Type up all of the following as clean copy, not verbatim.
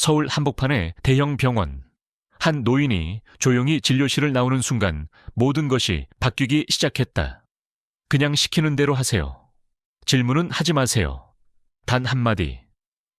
서울 한복판의 대형 병원. 한 노인이 조용히 진료실을 나오는 순간 모든 것이 바뀌기 시작했다. 그냥 시키는 대로 하세요. 질문은 하지 마세요. 단 한마디.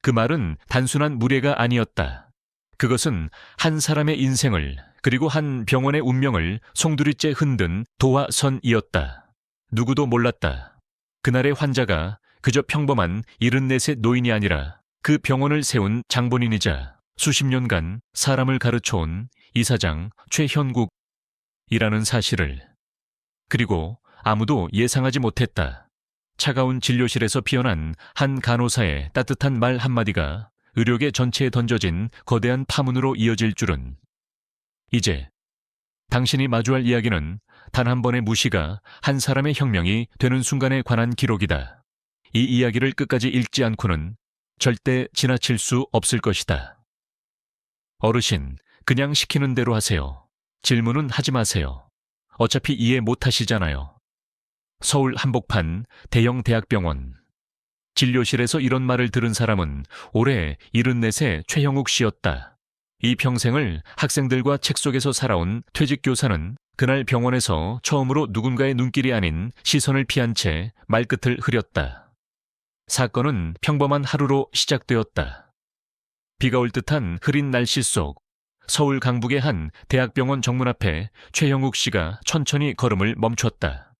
그 말은 단순한 무례가 아니었다. 그것은 한 사람의 인생을, 그리고 한 병원의 운명을 송두리째 흔든 도화선이었다. 누구도 몰랐다. 그날의 환자가 그저 평범한 74세 노인이 아니라 그 병원을 세운 장본인이자 수십 년간 사람을 가르쳐온 이사장 최현국이라는 사실을. 그리고 아무도 예상하지 못했다. 차가운 진료실에서 피어난 한 간호사의 따뜻한 말 한마디가 의료계 전체에 던져진 거대한 파문으로 이어질 줄은. 이제 당신이 마주할 이야기는 단 한 번의 무시가 한 사람의 혁명이 되는 순간에 관한 기록이다. 이 이야기를 끝까지 읽지 않고는 절대 지나칠 수 없을 것이다. 어르신, 그냥 시키는 대로 하세요. 질문은 하지 마세요. 어차피 이해 못 하시잖아요. 서울 한복판 대형 대학병원. 진료실에서 이런 말을 들은 사람은 올해 74세 최형욱 씨였다. 이 평생을 학생들과 책 속에서 살아온 퇴직 교사는 그날 병원에서 처음으로 누군가의 눈길이 아닌 시선을 피한 채 말끝을 흐렸다. 사건은 평범한 하루로 시작되었다. 비가 올 듯한 흐린 날씨 속 서울 강북의 한 대학병원 정문 앞에 최형욱 씨가 천천히 걸음을 멈췄다.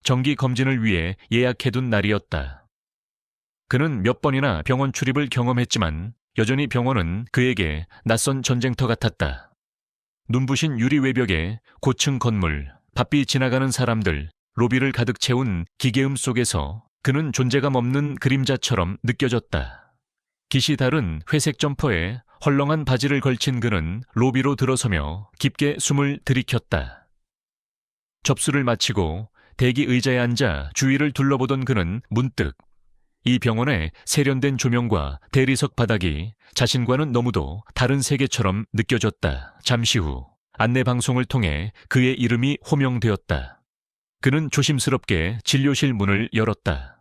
정기 검진을 위해 예약해둔 날이었다. 그는 몇 번이나 병원 출입을 경험했지만 여전히 병원은 그에게 낯선 전쟁터 같았다. 눈부신 유리 외벽에 고층 건물, 바삐 지나가는 사람들, 로비를 가득 채운 기계음 속에서 그는 존재감 없는 그림자처럼 느껴졌다. 깃이 다른 회색 점퍼에 헐렁한 바지를 걸친 그는 로비로 들어서며 깊게 숨을 들이켰다. 접수를 마치고 대기 의자에 앉아 주위를 둘러보던 그는 문득 이 병원의 세련된 조명과 대리석 바닥이 자신과는 너무도 다른 세계처럼 느껴졌다. 잠시 후 안내방송을 통해 그의 이름이 호명되었다. 그는 조심스럽게 진료실 문을 열었다.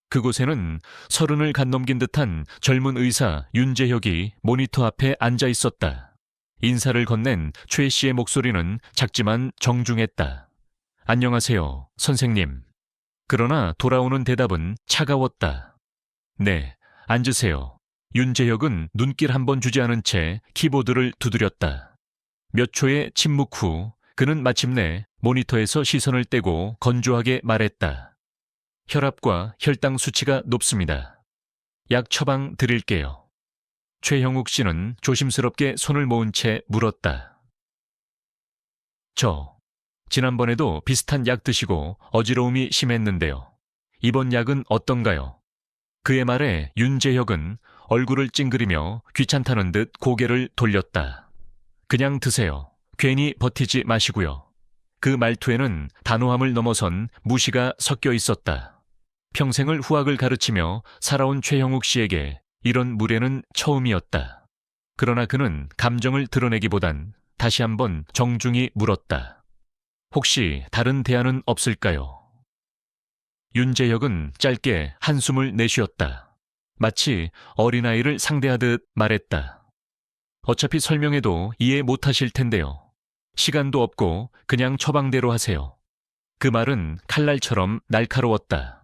그곳에는 30을 갓넘긴 듯한 젊은 의사 윤재혁이 모니터 앞에 앉아 있었다. 인사를 건넨 최 씨의 목소리는 작지만 정중했다. 안녕하세요, 선생님. 그러나 돌아오는 대답은 차가웠다. 네, 앉으세요. 윤재혁은 눈길 한 번 주지 않은 채 키보드를 두드렸다. 몇 초의 침묵 후 그는 마침내 모니터에서 시선을 떼고 건조하게 말했다. 혈압과 혈당 수치가 높습니다. 약 처방 드릴게요. 최형욱 씨는 조심스럽게 손을 모은 채 물었다. 지난번에도 비슷한 약 드시고 어지러움이 심했는데요. 이번 약은 어떤가요? 그의 말에 윤재혁은 얼굴을 찡그리며 귀찮다는 듯 고개를 돌렸다. 그냥 드세요. 괜히 버티지 마시고요. 그 말투에는 단호함을 넘어선 무시가 섞여 있었다. 평생을 후학을 가르치며 살아온 최형욱 씨에게 이런 무례는 처음이었다. 그러나 그는 감정을 드러내기보단 다시 한번 정중히 물었다. 혹시 다른 대안은 없을까요? 윤재혁은 짧게 한숨을 내쉬었다. 마치 어린아이를 상대하듯 말했다. 어차피 설명해도 이해 못하실 텐데요. 시간도 없고 그냥 처방대로 하세요. 그 말은 칼날처럼 날카로웠다.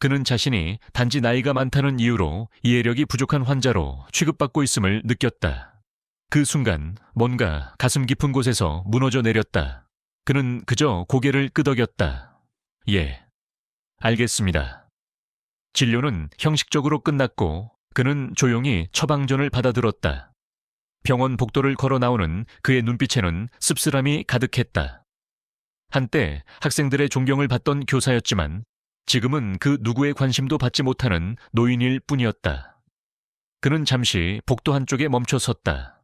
그는 자신이 단지 나이가 많다는 이유로 이해력이 부족한 환자로 취급받고 있음을 느꼈다. 그 순간 뭔가 가슴 깊은 곳에서 무너져 내렸다. 그는 그저 고개를 끄덕였다. 예, 알겠습니다. 진료는 형식적으로 끝났고 그는 조용히 처방전을 받아들었다. 병원 복도를 걸어 나오는 그의 눈빛에는 씁쓸함이 가득했다. 한때 학생들의 존경을 받던 교사였지만 지금은 그 누구의 관심도 받지 못하는 노인일 뿐이었다. 그는 잠시 복도 한쪽에 멈춰 섰다.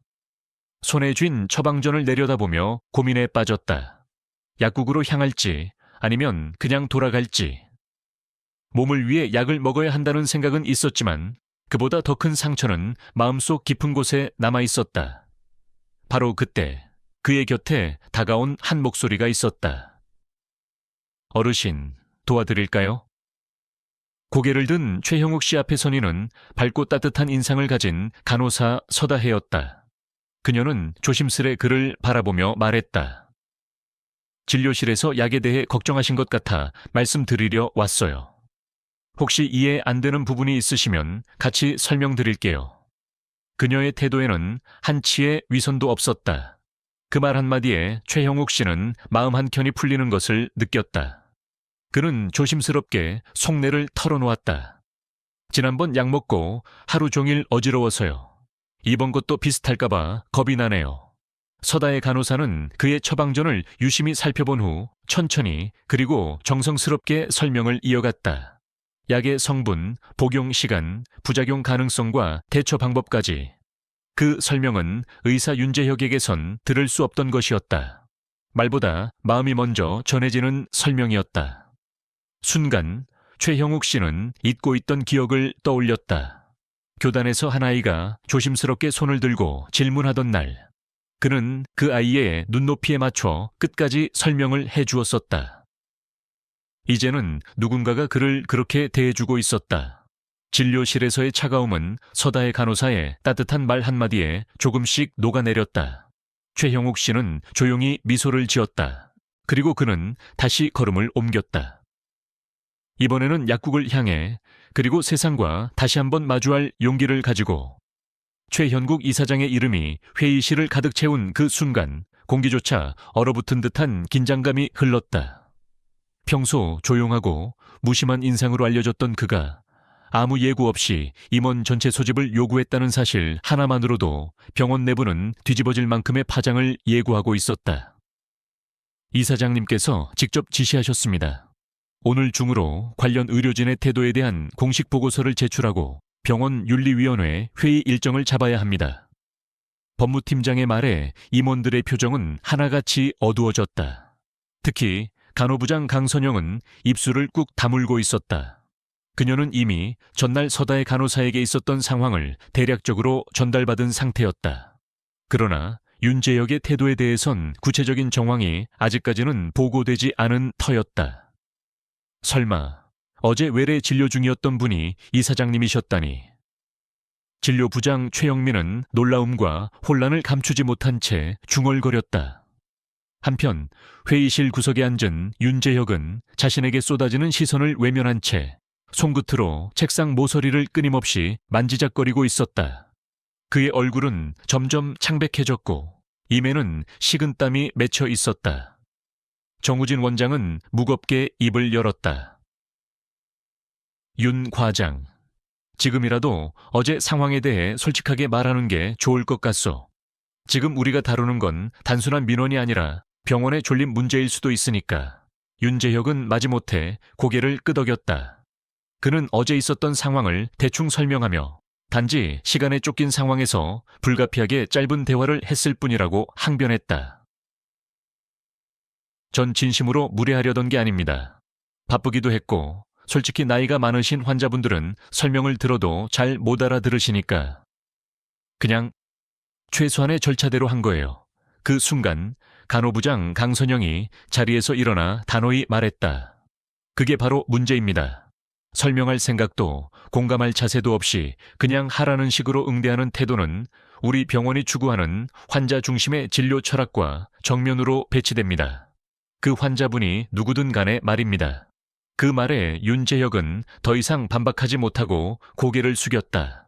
손에 쥔 처방전을 내려다보며 고민에 빠졌다. 약국으로 향할지 아니면 그냥 돌아갈지. 몸을 위해 약을 먹어야 한다는 생각은 있었지만 그보다 더 큰 상처는 마음속 깊은 곳에 남아 있었다. 바로 그때 그의 곁에 다가온 한 목소리가 있었다. 어르신, 도와드릴까요? 고개를 든 최형욱 씨 앞에 선인은 밝고 따뜻한 인상을 가진 간호사 서다혜였다. 그녀는 조심스레 그를 바라보며 말했다. 진료실에서 약에 대해 걱정하신 것 같아 말씀드리려 왔어요. 혹시 이해 안 되는 부분이 있으시면 같이 설명드릴게요. 그녀의 태도에는 한치의 위선도 없었다. 그 말 한마디에 최형욱 씨는 마음 한켠이 풀리는 것을 느꼈다. 그는 조심스럽게 속내를 털어놓았다. 지난번 약 먹고 하루 종일 어지러워서요. 이번 것도 비슷할까봐 겁이 나네요. 서다의 간호사는 그의 처방전을 유심히 살펴본 후 천천히 그리고 정성스럽게 설명을 이어갔다. 약의 성분, 복용 시간, 부작용 가능성과 대처 방법까지. 그 설명은 의사 윤재혁에게선 들을 수 없던 것이었다. 말보다 마음이 먼저 전해지는 설명이었다. 순간 최형욱 씨는 잊고 있던 기억을 떠올렸다. 교단에서 한 아이가 조심스럽게 손을 들고 질문하던 날, 그는 그 아이의 눈높이에 맞춰 끝까지 설명을 해주었었다. 이제는 누군가가 그를 그렇게 대해주고 있었다. 진료실에서의 차가움은 서다의 간호사의 따뜻한 말 한마디에 조금씩 녹아내렸다. 최형욱 씨는 조용히 미소를 지었다. 그리고 그는 다시 걸음을 옮겼다. 이번에는 약국을 향해 그리고 세상과 다시 한번 마주할 용기를 가지고 최현국 이사장의 이름이 회의실을 가득 채운 그 순간 공기조차 얼어붙은 듯한 긴장감이 흘렀다. 평소 조용하고 무심한 인상으로 알려졌던 그가 아무 예고 없이 임원 전체 소집을 요구했다는 사실 하나만으로도 병원 내부는 뒤집어질 만큼의 파장을 예고하고 있었다. 이사장님께서 직접 지시하셨습니다. 오늘 중으로 관련 의료진의 태도에 대한 공식 보고서를 제출하고 병원 윤리위원회 회의 일정을 잡아야 합니다. 법무팀장의 말에 임원들의 표정은 하나같이 어두워졌다. 특히 간호부장 강선영은 입술을 꾹 다물고 있었다. 그녀는 이미 전날 서다의 간호사에게 있었던 상황을 대략적으로 전달받은 상태였다. 그러나 윤재혁의 태도에 대해선 구체적인 정황이 아직까지는 보고되지 않은 터였다. 설마 어제 외래 진료 중이었던 분이 이사장님이셨다니. 진료부장 최영민은 놀라움과 혼란을 감추지 못한 채 중얼거렸다. 한편 회의실 구석에 앉은 윤재혁은 자신에게 쏟아지는 시선을 외면한 채 손끝으로 책상 모서리를 끊임없이 만지작거리고 있었다. 그의 얼굴은 점점 창백해졌고 입에는 식은땀이 맺혀 있었다. 정우진 원장은 무겁게 입을 열었다. 윤 과장, 지금이라도 어제 상황에 대해 솔직하게 말하는 게 좋을 것 같소. 지금 우리가 다루는 건 단순한 민원이 아니라 병원의 존립 문제일 수도 있으니까. 윤재혁은 마지못해 고개를 끄덕였다. 그는 어제 있었던 상황을 대충 설명하며 단지 시간에 쫓긴 상황에서 불가피하게 짧은 대화를 했을 뿐이라고 항변했다. 전 진심으로 무례하려던 게 아닙니다. 바쁘기도 했고 솔직히 나이가 많으신 환자분들은 설명을 들어도 잘 못 알아들으시니까 그냥 최소한의 절차대로 한 거예요. 그 순간 간호부장 강선영이 자리에서 일어나 단호히 말했다. 그게 바로 문제입니다. 설명할 생각도 공감할 자세도 없이 그냥 하라는 식으로 응대하는 태도는 우리 병원이 추구하는 환자 중심의 진료 철학과 정면으로 배치됩니다. 그 환자분이 누구든 간에 말입니다. 그 말에 윤재혁은 더 이상 반박하지 못하고 고개를 숙였다.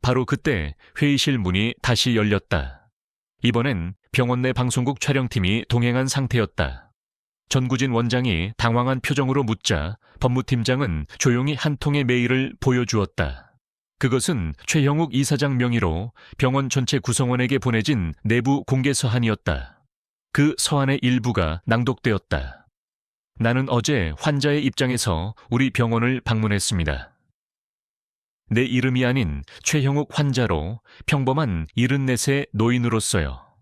바로 그때 회의실 문이 다시 열렸다. 이번엔 병원 내 방송국 촬영팀이 동행한 상태였다. 전구진 원장이 당황한 표정으로 묻자 법무팀장은 조용히 한 통의 메일을 보여주었다. 그것은 최형욱 이사장 명의로 병원 전체 구성원에게 보내진 내부 공개 서한이었다. 그 서한의 일부가 낭독되었다. 나는 어제 환자의 입장에서 우리 병원을 방문했습니다. 내 이름이 아닌 최형욱 환자로 평범한 74세 노인으로서요.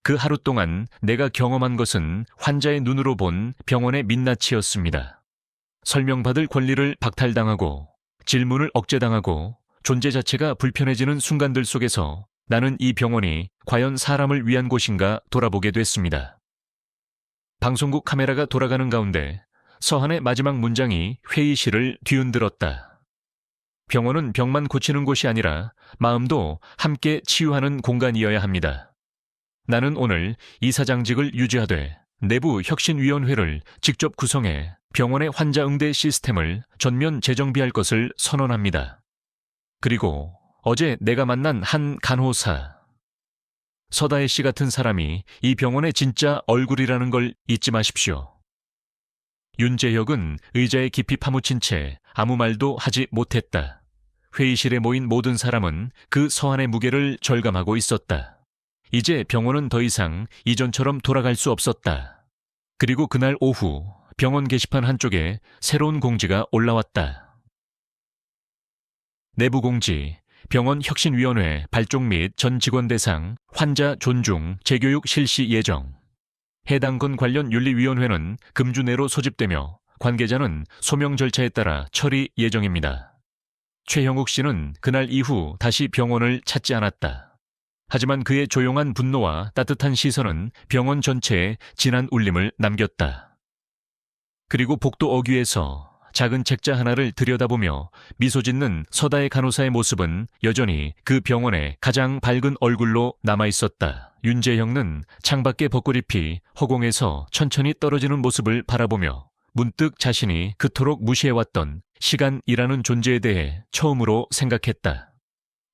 그 하루 동안 내가 경험한 것은 환자의 눈으로 본 병원의 민낯이었습니다. 설명받을 권리를 박탈당하고 질문을 억제당하고 존재 자체가 불편해지는 순간들 속에서 나는 이 병원이 과연 사람을 위한 곳인가 돌아보게 됐습니다. 방송국 카메라가 돌아가는 가운데 서한의 마지막 문장이 회의실을 뒤흔들었다. 병원은 병만 고치는 곳이 아니라 마음도 함께 치유하는 공간이어야 합니다. 나는 오늘 이사장직을 유지하되 내부 혁신위원회를 직접 구성해 병원의 환자 응대 시스템을 전면 재정비할 것을 선언합니다. 그리고 어제 내가 만난 한 간호사, 서다혜 씨 같은 사람이 이 병원의 진짜 얼굴이라는 걸 잊지 마십시오. 윤재혁은 의자에 깊이 파묻힌 채 아무 말도 하지 못했다. 회의실에 모인 모든 사람은 그 서한의 무게를 절감하고 있었다. 이제 병원은 더 이상 이전처럼 돌아갈 수 없었다. 그리고 그날 오후 병원 게시판 한쪽에 새로운 공지가 올라왔다. 내부 공지, 병원 혁신위원회 발족 및 전 직원 대상 환자 존중 재교육 실시 예정. 해당 건 관련 윤리위원회는 금주 내로 소집되며 관계자는 소명 절차에 따라 처리 예정입니다. 최형욱 씨는 그날 이후 다시 병원을 찾지 않았다. 하지만 그의 조용한 분노와 따뜻한 시선은 병원 전체에 진한 울림을 남겼다. 그리고 복도 어귀에서 작은 책자 하나를 들여다보며 미소 짓는 서다혜 간호사의 모습은 여전히 그 병원의 가장 밝은 얼굴로 남아있었다. 윤재형은 창밖에 벚꽃잎이 허공에서 천천히 떨어지는 모습을 바라보며 문득 자신이 그토록 무시해왔던 시간이라는 존재에 대해 처음으로 생각했다.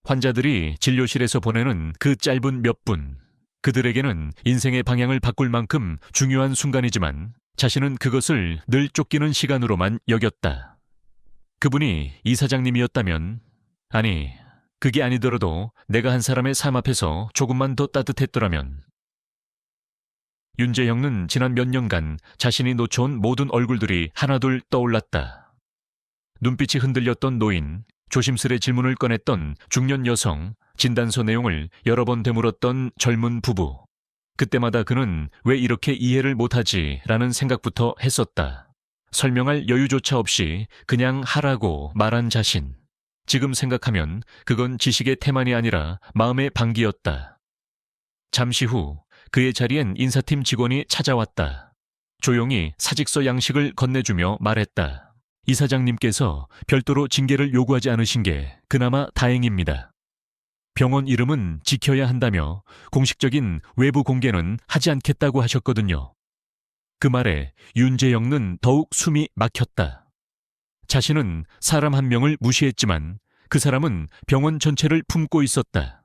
환자들이 진료실에서 보내는 그 짧은 몇 분, 그들에게는 인생의 방향을 바꿀 만큼 중요한 순간이지만 자신은 그것을 늘 쫓기는 시간으로만 여겼다. 그분이 이사장님이었다면, 아니, 그게 아니더라도 내가 한 사람의 삶 앞에서 조금만 더 따뜻했더라면. 윤재형은 지난 몇 년간 자신이 놓쳐온 모든 얼굴들이 하나둘 떠올랐다. 눈빛이 흔들렸던 노인, 조심스레 질문을 꺼냈던 중년 여성, 진단서 내용을 여러 번 되물었던 젊은 부부. 그때마다 그는 왜 이렇게 이해를 못하지? 라는 생각부터 했었다. 설명할 여유조차 없이 그냥 하라고 말한 자신. 지금 생각하면 그건 지식의 태만이 아니라 마음의 방기였다. 잠시 후 그의 자리엔 인사팀 직원이 찾아왔다. 조용히 사직서 양식을 건네주며 말했다. 이사장님께서 별도로 징계를 요구하지 않으신 게 그나마 다행입니다. 병원 이름은 지켜야 한다며 공식적인 외부 공개는 하지 않겠다고 하셨거든요. 그 말에 윤재영은 더욱 숨이 막혔다. 자신은 사람 한 명을 무시했지만 그 사람은 병원 전체를 품고 있었다.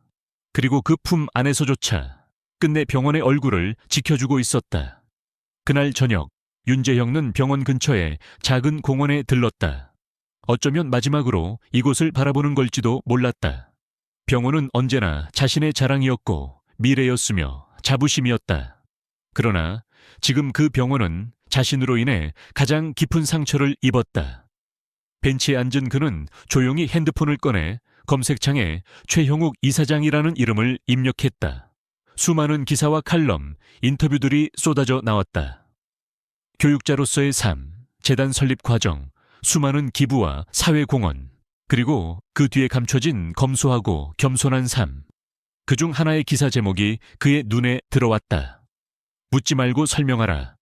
그리고 그 품 안에서조차 끝내 병원의 얼굴을 지켜주고 있었다. 그날 저녁 윤재형은 병원 근처의 작은 공원에 들렀다. 어쩌면 마지막으로 이곳을 바라보는 걸지도 몰랐다. 병원은 언제나 자신의 자랑이었고 미래였으며 자부심이었다. 그러나 지금 그 병원은 자신으로 인해 가장 깊은 상처를 입었다. 벤치에 앉은 그는 조용히 핸드폰을 꺼내 검색창에 최형욱 이사장이라는 이름을 입력했다. 수많은 기사와 칼럼, 인터뷰들이 쏟아져 나왔다. 교육자로서의 삶, 재단 설립 과정, 수많은 기부와 사회공헌, 그리고 그 뒤에 감춰진 검소하고 겸손한 삶. 그중 하나의 기사 제목이 그의 눈에 들어왔다. 묻지 말고 설명하라.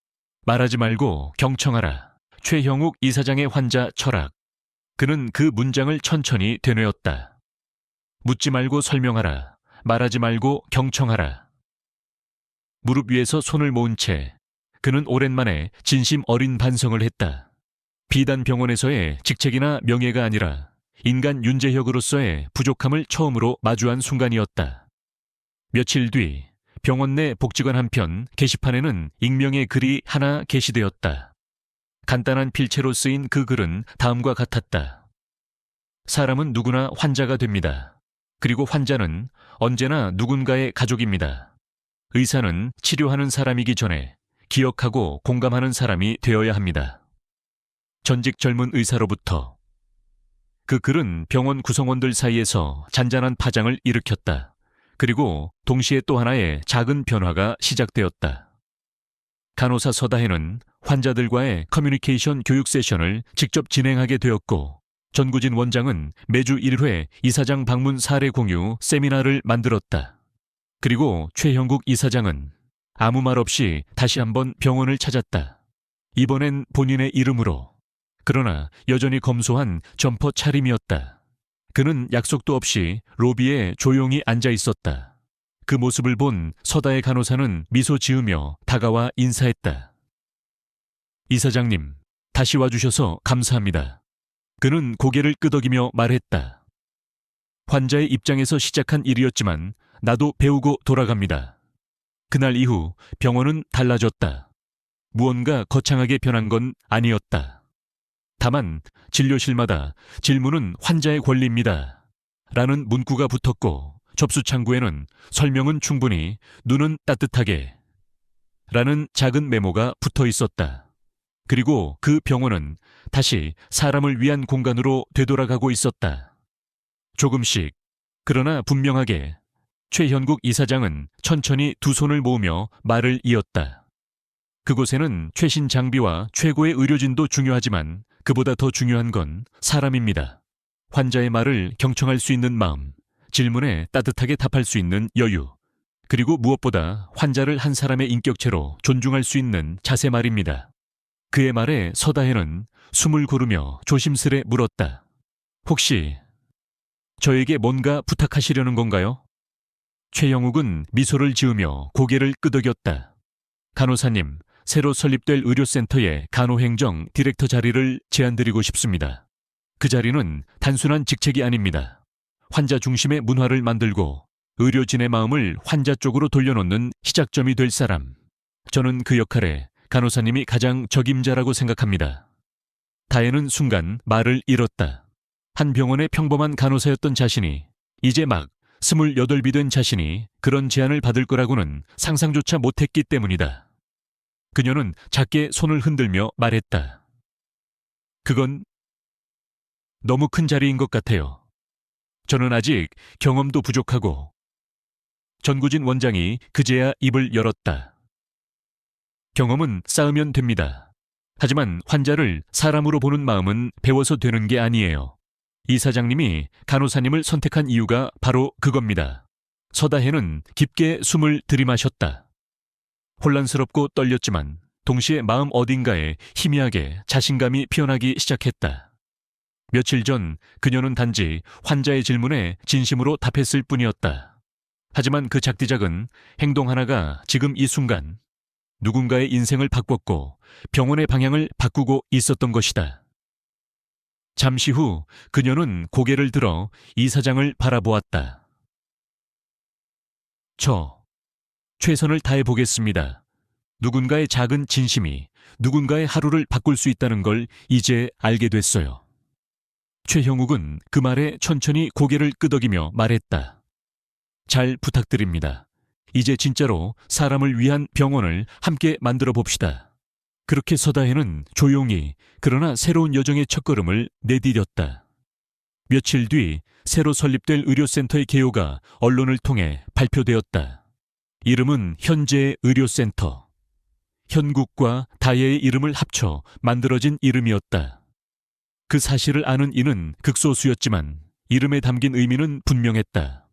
말하지 말고 경청하라. 최형욱 이사장의 환자 철학. 그는 그 문장을 천천히 되뇌었다. 묻지 말고 설명하라. 말하지 말고 경청하라. 무릎 위에서 손을 모은 채 그는 오랜만에 진심 어린 반성을 했다. 비단 병원에서의 직책이나 명예가 아니라 인간 윤재혁으로서의 부족함을 처음으로 마주한 순간이었다. 며칠 뒤 병원 내 복지관 한편 게시판에는 익명의 글이 하나 게시되었다. 간단한 필체로 쓰인 그 글은 다음과 같았다. 사람은 누구나 환자가 됩니다. 그리고 환자는 언제나 누군가의 가족입니다. 의사는 치료하는 사람이기 전에 기억하고 공감하는 사람이 되어야 합니다. 전직 젊은 의사로부터. 그 글은 병원 구성원들 사이에서 잔잔한 파장을 일으켰다. 그리고 동시에 또 하나의 작은 변화가 시작되었다. 간호사 서다혜는 환자들과의 커뮤니케이션 교육 세션을 직접 진행하게 되었고, 전구진 원장은 매주 1회 이사장 방문 사례 공유 세미나를 만들었다. 그리고 최형국 이사장은 아무 말 없이 다시 한번 병원을 찾았다. 이번엔 본인의 이름으로. 그러나 여전히 검소한 점퍼 차림이었다. 그는 약속도 없이 로비에 조용히 앉아 있었다. 그 모습을 본 서다의 간호사는 미소 지으며 다가와 인사했다. 이사장님, 다시 와주셔서 감사합니다. 그는 고개를 끄덕이며 말했다. 환자의 입장에서 시작한 일이었지만 나도 배우고 돌아갑니다. 그날 이후 병원은 달라졌다. 무언가 거창하게 변한 건 아니었다. 다만 진료실마다 질문은 환자의 권리입니다. 라는 문구가 붙었고 접수 창구에는 설명은 충분히, 눈은 따뜻하게 라는 작은 메모가 붙어 있었다. 그리고 그 병원은 다시 사람을 위한 공간으로 되돌아가고 있었다. 조금씩, 그러나 분명하게 최현국 이사장은 천천히 두 손을 모으며 말을 이었다. 그곳에는 최신 장비와 최고의 의료진도 중요하지만 그보다 더 중요한 건 사람입니다. 환자의 말을 경청할 수 있는 마음, 질문에 따뜻하게 답할 수 있는 여유, 그리고 무엇보다 환자를 한 사람의 인격체로 존중할 수 있는 자세 말입니다. 그의 말에 서다혜는 숨을 고르며 조심스레 물었다. 혹시 저에게 뭔가 부탁하시려는 건가요? 최영욱은 미소를 지으며 고개를 끄덕였다. 간호사님, 새로 설립될 의료센터의 간호행정 디렉터 자리를 제안드리고 싶습니다. 그 자리는 단순한 직책이 아닙니다. 환자 중심의 문화를 만들고 의료진의 마음을 환자 쪽으로 돌려놓는 시작점이 될 사람. 저는 그 역할에 간호사님이 가장 적임자라고 생각합니다. 다혜는 순간 말을 잃었다. 한 병원의 평범한 간호사였던 자신이 이제 막 28이 된 자신이 그런 제안을 받을 거라고는 상상조차 못했기 때문이다. 그녀는 작게 손을 흔들며 말했다. 그건 너무 큰 자리인 것 같아요. 저는 아직 경험도 부족하고. 전구진 원장이 그제야 입을 열었다. 경험은 쌓으면 됩니다. 하지만 환자를 사람으로 보는 마음은 배워서 되는 게 아니에요. 이 사장님이 간호사님을 선택한 이유가 바로 그겁니다. 서다혜는 깊게 숨을 들이마셨다. 혼란스럽고 떨렸지만 동시에 마음 어딘가에 희미하게 자신감이 피어나기 시작했다. 며칠 전 그녀는 단지 환자의 질문에 진심으로 답했을 뿐이었다. 하지만 그 작디작은 행동 하나가 지금 이 순간 누군가의 인생을 바꿨고 병원의 방향을 바꾸고 있었던 것이다. 잠시 후 그녀는 고개를 들어 이 사장을 바라보았다. 최선을 다해보겠습니다. 누군가의 작은 진심이 누군가의 하루를 바꿀 수 있다는 걸 이제 알게 됐어요. 최형욱은 그 말에 천천히 고개를 끄덕이며 말했다. 잘 부탁드립니다. 이제 진짜로 사람을 위한 병원을 함께 만들어 봅시다. 그렇게 서다혜는 조용히 그러나 새로운 여정의 첫걸음을 내디뎠다. 며칠 뒤 새로 설립될 의료센터의 개요가 언론을 통해 발표되었다. 이름은 현재의 의료센터. 현국과 다혜의 이름을 합쳐 만들어진 이름이었다. 그 사실을 아는 이는 극소수였지만 이름에 담긴 의미는 분명했다.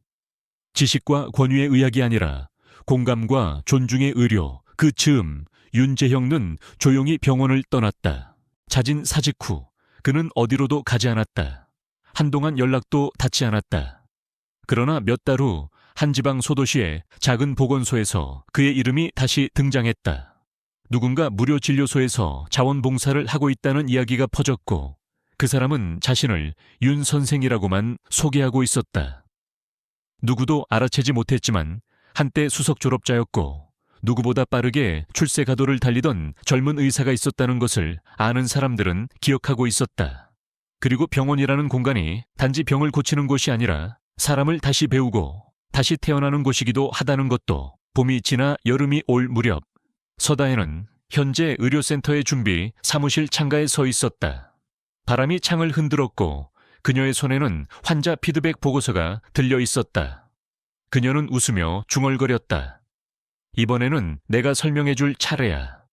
지식과 권위의 의학이 아니라 공감과 존중의 의료, 그 즈음 윤재형은 조용히 병원을 떠났다. 자진 사직 후 그는 어디로도 가지 않았다. 한동안 연락도 닿지 않았다. 그러나 몇 달 후 한 지방 소도시의 작은 보건소에서 그의 이름이 다시 등장했다. 누군가 무료 진료소에서 자원봉사를 하고 있다는 이야기가 퍼졌고 그 사람은 자신을 윤 선생이라고만 소개하고 있었다. 누구도 알아채지 못했지만 한때 수석 졸업자였고 누구보다 빠르게 출세 가도를 달리던 젊은 의사가 있었다는 것을 아는 사람들은 기억하고 있었다. 그리고 병원이라는 공간이 단지 병을 고치는 곳이 아니라 사람을 다시 배우고 다시 태어나는 곳이기도 하다는 것도 봄이 지나 여름이 올 무렵 서다혜는 현재 의료센터의 준비 사무실 창가에 서 있었다. 바람이 창을 흔들었고 그녀의 손에는 환자 피드백 보고서가 들려 있었다. 그녀는 웃으며 중얼거렸다. 이번에는 내가 설명해줄 차례야.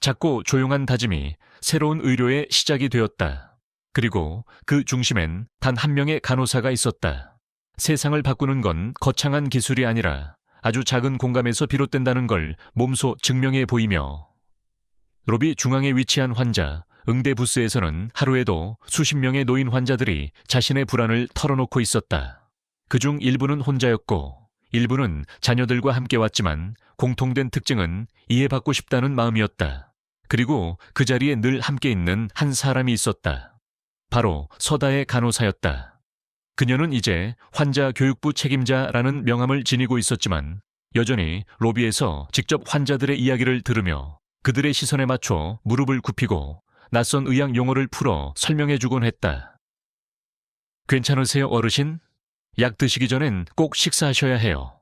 작고 조용한 다짐이 새로운 의료의 시작이 되었다. 그리고 그 중심엔 단 한 명의 간호사가 있었다. 세상을 바꾸는 건 거창한 기술이 아니라 아주 작은 공감에서 비롯된다는 걸 몸소 증명해 보이며 로비 중앙에 위치한 환자 응대 부스에서는 하루에도 수십 명의 노인 환자들이 자신의 불안을 털어놓고 있었다. 그중 일부는 혼자였고 일부는 자녀들과 함께 왔지만 공통된 특징은 이해받고 싶다는 마음이었다. 그리고 그 자리에 늘 함께 있는 한 사람이 있었다. 바로 서다의 간호사였다. 그녀는 이제 환자 교육부 책임자라는 명함을 지니고 있었지만 여전히 로비에서 직접 환자들의 이야기를 들으며 그들의 시선에 맞춰 무릎을 굽히고 낯선 의학 용어를 풀어 설명해주곤 했다. 괜찮으세요, 어르신? 약 드시기 전엔 꼭 식사하셔야 해요.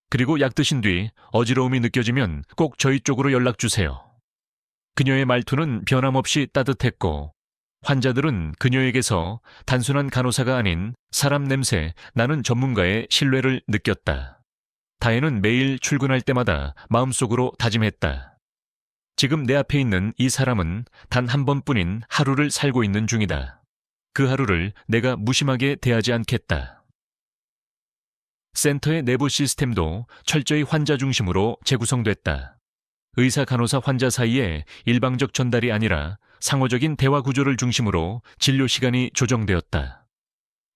그리고 약 드신 뒤 어지러움이 느껴지면 꼭 저희 쪽으로 연락주세요. 그녀의 말투는 변함없이 따뜻했고 환자들은 그녀에게서 단순한 간호사가 아닌 사람 냄새 나는 전문가의 신뢰를 느꼈다. 다혜는 매일 출근할 때마다 마음속으로 다짐했다. 지금 내 앞에 있는 이 사람은 단 한 번뿐인 하루를 살고 있는 중이다. 그 하루를 내가 무심하게 대하지 않겠다. 센터의 내부 시스템도 철저히 환자 중심으로 재구성됐다. 의사, 간호사, 환자 사이의 일방적 전달이 아니라 상호적인 대화 구조를 중심으로 진료 시간이 조정되었다.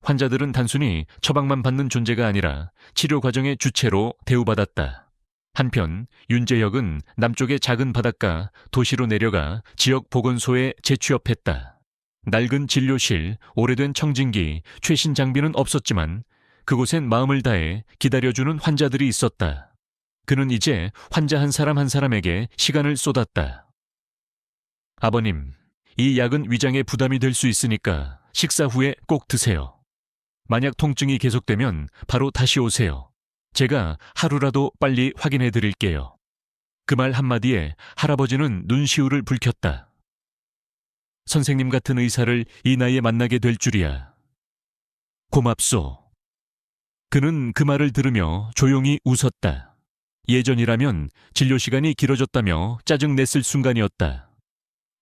환자들은 단순히 처방만 받는 존재가 아니라 치료 과정의 주체로 대우받았다. 한편 윤재혁은 남쪽의 작은 바닷가 도시로 내려가 지역 보건소에 재취업했다. 낡은 진료실, 오래된 청진기, 최신 장비는 없었지만 그곳엔 마음을 다해 기다려주는 환자들이 있었다. 그는 이제 환자 한 사람 한 사람에게 시간을 쏟았다. 아버님, 이 약은 위장에 부담이 될 수 있으니까 식사 후에 꼭 드세요. 만약 통증이 계속되면 바로 다시 오세요. 제가 하루라도 빨리 확인해 드릴게요. 그 말 한마디에 할아버지는 눈시울을 붉혔다. 선생님 같은 의사를 이 나이에 만나게 될 줄이야. 고맙소. 그는 그 말을 들으며 조용히 웃었다. 예전이라면 진료 시간이 길어졌다며 짜증냈을 순간이었다.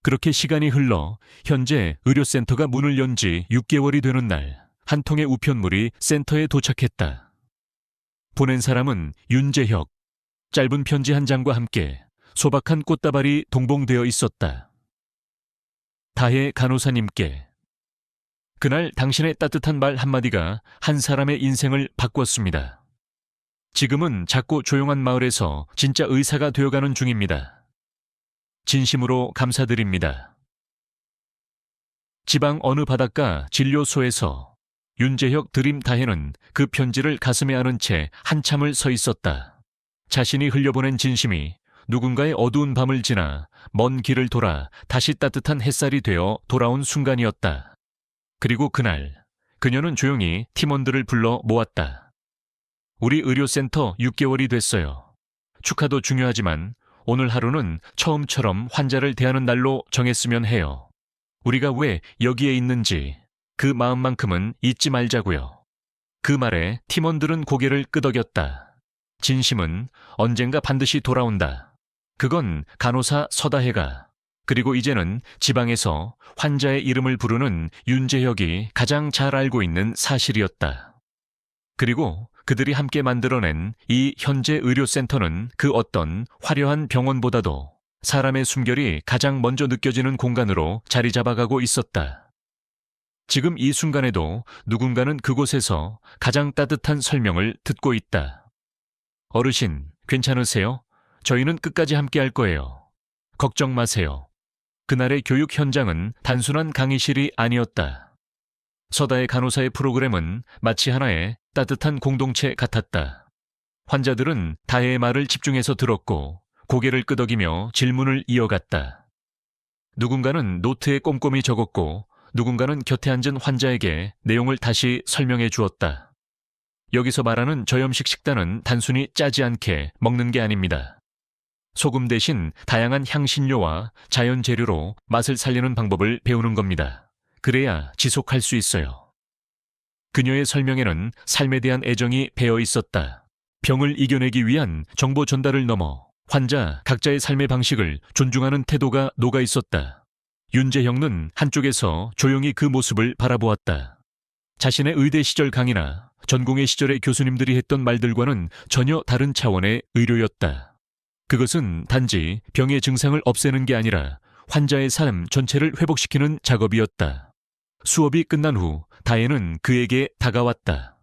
그렇게 시간이 흘러 현재 의료센터가 문을 연 지 6개월이 되는 날, 한 통의 우편물이 센터에 도착했다. 보낸 사람은 윤재혁. 짧은 편지 한 장과 함께 소박한 꽃다발이 동봉되어 있었다. 다혜 간호사님께. 그날 당신의 따뜻한 말 한마디가 한 사람의 인생을 바꿨습니다. 지금은 작고 조용한 마을에서 진짜 의사가 되어가는 중입니다. 진심으로 감사드립니다. 지방 어느 바닷가 진료소에서 윤재혁 드림 다혜는 그 편지를 가슴에 안은 채 한참을 서 있었다. 자신이 흘려보낸 진심이 누군가의 어두운 밤을 지나 먼 길을 돌아 다시 따뜻한 햇살이 되어 돌아온 순간이었다. 그리고 그날 그녀는 조용히 팀원들을 불러 모았다. 우리 의료센터 6개월이 됐어요. 축하도 중요하지만 오늘 하루는 처음처럼 환자를 대하는 날로 정했으면 해요. 우리가 왜 여기에 있는지 그 마음만큼은 잊지 말자고요. 그 말에 팀원들은 고개를 끄덕였다. 진심은 언젠가 반드시 돌아온다. 그건 간호사 서다혜가, 그리고 이제는 지방에서 환자의 이름을 부르는 윤재혁이 가장 잘 알고 있는 사실이었다. 그리고 그들이 함께 만들어낸 이 현재 의료센터는 그 어떤 화려한 병원보다도 사람의 숨결이 가장 먼저 느껴지는 공간으로 자리 잡아가고 있었다. 지금 이 순간에도 누군가는 그곳에서 가장 따뜻한 설명을 듣고 있다. 어르신, 괜찮으세요? 저희는 끝까지 함께 할 거예요. 걱정 마세요. 그날의 교육 현장은 단순한 강의실이 아니었다. 서다의 간호사의 프로그램은 마치 하나의 따뜻한 공동체 같았다. 환자들은 다혜의 말을 집중해서 들었고 고개를 끄덕이며 질문을 이어갔다. 누군가는 노트에 꼼꼼히 적었고 누군가는 곁에 앉은 환자에게 내용을 다시 설명해 주었다. 여기서 말하는 저염식 식단은 단순히 짜지 않게 먹는 게 아닙니다. 소금 대신 다양한 향신료와 자연 재료로 맛을 살리는 방법을 배우는 겁니다. 그래야 지속할 수 있어요. 그녀의 설명에는 삶에 대한 애정이 배어 있었다. 병을 이겨내기 위한 정보 전달을 넘어 환자 각자의 삶의 방식을 존중하는 태도가 녹아 있었다. 윤재형은 한쪽에서 조용히 그 모습을 바라보았다. 자신의 의대 시절 강의나 전공의 시절의 교수님들이 했던 말들과는 전혀 다른 차원의 의료였다. 그것은 단지 병의 증상을 없애는 게 아니라 환자의 삶 전체를 회복시키는 작업이었다. 수업이 끝난 후 다혜는 그에게 다가왔다.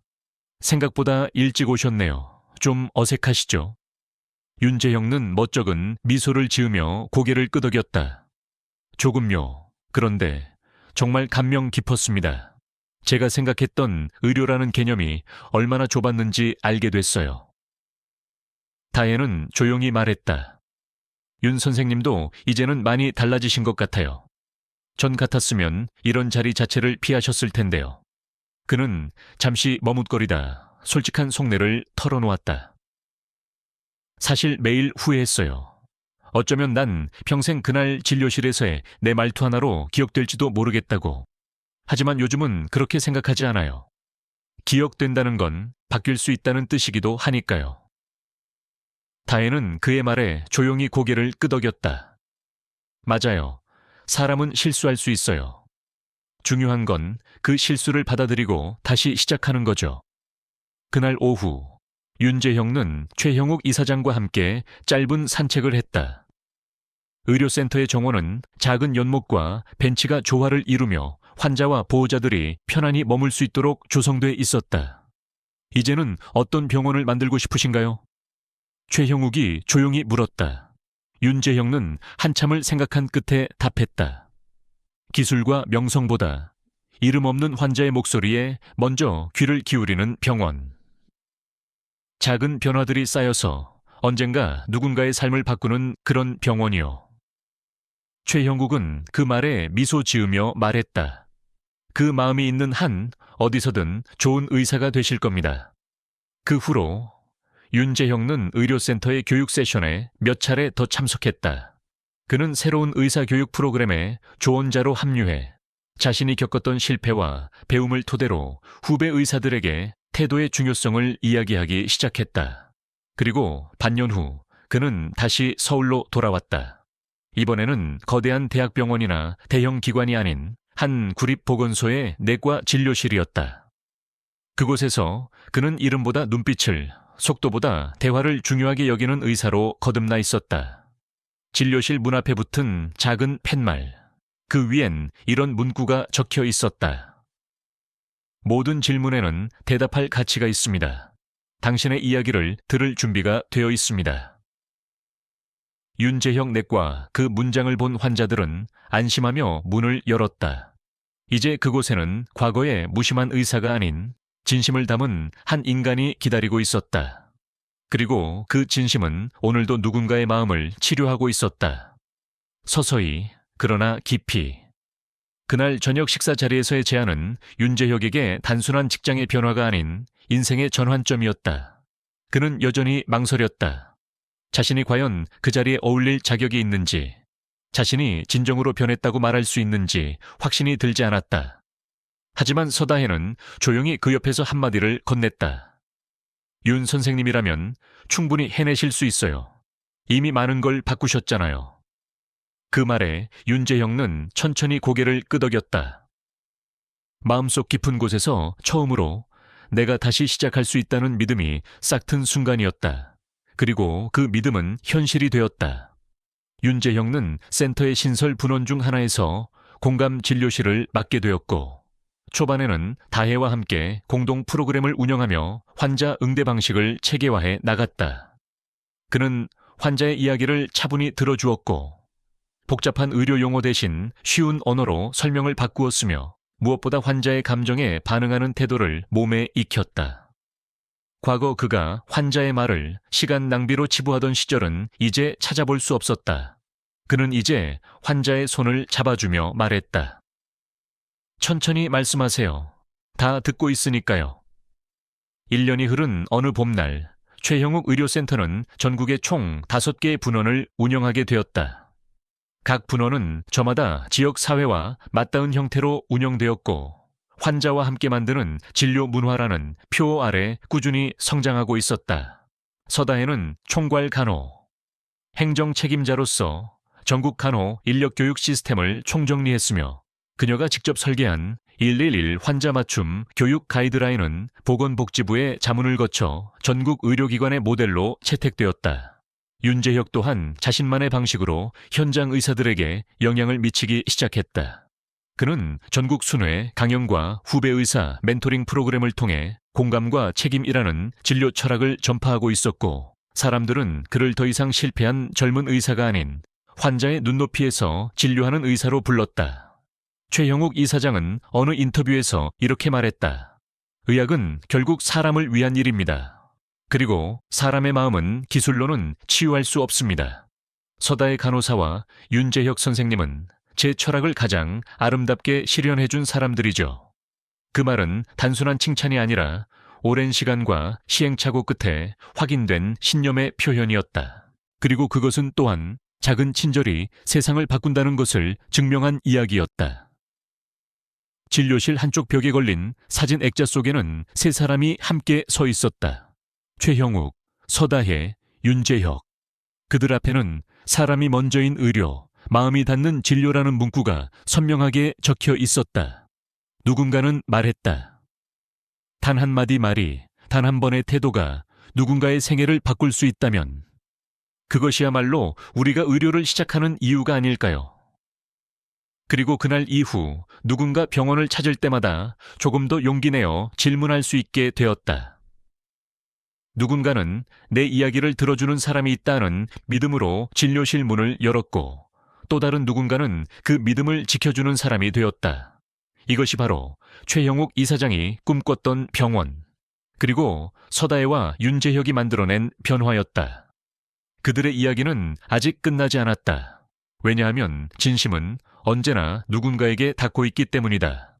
생각보다 일찍 오셨네요. 좀 어색하시죠? 윤재형은 멋쩍은 미소를 지으며 고개를 끄덕였다. 조금요. 그런데 정말 감명 깊었습니다. 제가 생각했던 의료라는 개념이 얼마나 좁았는지 알게 됐어요. 다혜는 조용히 말했다. 윤 선생님도 이제는 많이 달라지신 것 같아요. 전 같았으면 이런 자리 자체를 피하셨을 텐데요. 그는 잠시 머뭇거리다 솔직한 속내를 털어놓았다. 사실 매일 후회했어요. 어쩌면 난 평생 그날 진료실에서의 내 말투 하나로 기억될지도 모르겠다고. 하지만 요즘은 그렇게 생각하지 않아요. 기억된다는 건 바뀔 수 있다는 뜻이기도 하니까요. 다혜는 그의 말에 조용히 고개를 끄덕였다. 맞아요. 사람은 실수할 수 있어요. 중요한 건 그 실수를 받아들이고 다시 시작하는 거죠. 그날 오후 윤재형은 최형욱 이사장과 함께 짧은 산책을 했다. 의료센터의 정원은 작은 연못과 벤치가 조화를 이루며 환자와 보호자들이 편안히 머물 수 있도록 조성돼 있었다. 이제는 어떤 병원을 만들고 싶으신가요? 최형욱이 조용히 물었다. 윤재형은 한참을 생각한 끝에 답했다. 기술과 명성보다 이름 없는 환자의 목소리에 먼저 귀를 기울이는 병원. 작은 변화들이 쌓여서 언젠가 누군가의 삶을 바꾸는 그런 병원이요. 최형욱은 그 말에 미소 지으며 말했다. 그 마음이 있는 한 어디서든 좋은 의사가 되실 겁니다. 그 후로 윤재형은 의료센터의 교육 세션에 몇 차례 더 참석했다. 그는 새로운 의사교육 프로그램에 조언자로 합류해 자신이 겪었던 실패와 배움을 토대로 후배 의사들에게 태도의 중요성을 이야기하기 시작했다. 그리고 반년 후 그는 다시 서울로 돌아왔다. 이번에는 거대한 대학병원이나 대형 기관이 아닌 한 구립보건소의 내과 진료실이었다. 그곳에서 그는 이름보다 눈빛을, 속도보다 대화를 중요하게 여기는 의사로 거듭나 있었다. 진료실 문 앞에 붙은 작은 팻말, 그 위엔 이런 문구가 적혀 있었다. 모든 질문에는 대답할 가치가 있습니다. 당신의 이야기를 들을 준비가 되어 있습니다. 윤재형 내과 그 문장을 본 환자들은 안심하며 문을 열었다. 이제 그곳에는 과거의 무심한 의사가 아닌 진심을 담은 한 인간이 기다리고 있었다. 그리고 그 진심은 오늘도 누군가의 마음을 치료하고 있었다. 서서히, 그러나 깊이. 그날 저녁 식사 자리에서의 제안은 윤재혁에게 단순한 직장의 변화가 아닌 인생의 전환점이었다. 그는 여전히 망설였다. 자신이 과연 그 자리에 어울릴 자격이 있는지, 자신이 진정으로 변했다고 말할 수 있는지 확신이 들지 않았다. 하지만 서다혜는 조용히 그 옆에서 한마디를 건넸다. 윤 선생님이라면 충분히 해내실 수 있어요. 이미 많은 걸 바꾸셨잖아요. 그 말에 윤재형은 천천히 고개를 끄덕였다. 마음속 깊은 곳에서 처음으로 내가 다시 시작할 수 있다는 믿음이 싹튼 순간이었다. 그리고 그 믿음은 현실이 되었다. 윤재형은 센터의 신설 분원 중 하나에서 공감 진료실을 맡게 되었고, 초반에는 다혜와 함께 공동 프로그램을 운영하며 환자 응대 방식을 체계화해 나갔다. 그는 환자의 이야기를 차분히 들어주었고, 복잡한 의료 용어 대신 쉬운 언어로 설명을 바꾸었으며, 무엇보다 환자의 감정에 반응하는 태도를 몸에 익혔다. 과거 그가 환자의 말을 시간 낭비로 치부하던 시절은 이제 찾아볼 수 없었다. 그는 이제 환자의 손을 잡아주며 말했다. 천천히 말씀하세요. 다 듣고 있으니까요. 1년이 흐른 어느 봄날, 최형욱 의료센터는 전국에 총 5개의 분원을 운영하게 되었다. 각 분원은 저마다 지역 사회와 맞닿은 형태로 운영되었고, 환자와 함께 만드는 진료 문화라는 표 아래 꾸준히 성장하고 있었다. 서다혜는 총괄 간호, 행정 책임자로서 전국 간호 인력 교육 시스템을 총정리했으며, 그녀가 직접 설계한 111 환자 맞춤 교육 가이드라인은 보건복지부의 자문을 거쳐 전국 의료기관의 모델로 채택되었다. 윤재혁 또한 자신만의 방식으로 현장 의사들에게 영향을 미치기 시작했다. 그는 전국 순회, 강연과 후배 의사 멘토링 프로그램을 통해 공감과 책임이라는 진료 철학을 전파하고 있었고, 사람들은 그를 더 이상 실패한 젊은 의사가 아닌 환자의 눈높이에서 진료하는 의사로 불렀다. 최형욱 이사장은 어느 인터뷰에서 이렇게 말했다. 의학은 결국 사람을 위한 일입니다. 그리고 사람의 마음은 기술로는 치유할 수 없습니다. 서다의 간호사와 윤재혁 선생님은 제 철학을 가장 아름답게 실현해준 사람들이죠. 그 말은 단순한 칭찬이 아니라 오랜 시간과 시행착오 끝에 확인된 신념의 표현이었다. 그리고 그것은 또한 작은 친절이 세상을 바꾼다는 것을 증명한 이야기였다. 진료실 한쪽 벽에 걸린 사진 액자 속에는 세 사람이 함께 서 있었다. 최형욱, 서다혜, 윤재혁. 그들 앞에는 사람이 먼저인 의료, 마음이 닿는 진료라는 문구가 선명하게 적혀 있었다. 누군가는 말했다. 단 한마디 말이, 단 한 번의 태도가 누군가의 생애를 바꿀 수 있다면 그것이야말로 우리가 의료를 시작하는 이유가 아닐까요? 그리고 그날 이후 누군가 병원을 찾을 때마다 조금 더 용기 내어 질문할 수 있게 되었다. 누군가는 내 이야기를 들어주는 사람이 있다는 믿음으로 진료실 문을 열었고, 또 다른 누군가는 그 믿음을 지켜주는 사람이 되었다. 이것이 바로 최형욱 이사장이 꿈꿨던 병원, 그리고 서다혜와 윤재혁이 만들어낸 변화였다. 그들의 이야기는 아직 끝나지 않았다. 왜냐하면 진심은 언제나 누군가에게 닿고 있기 때문이다.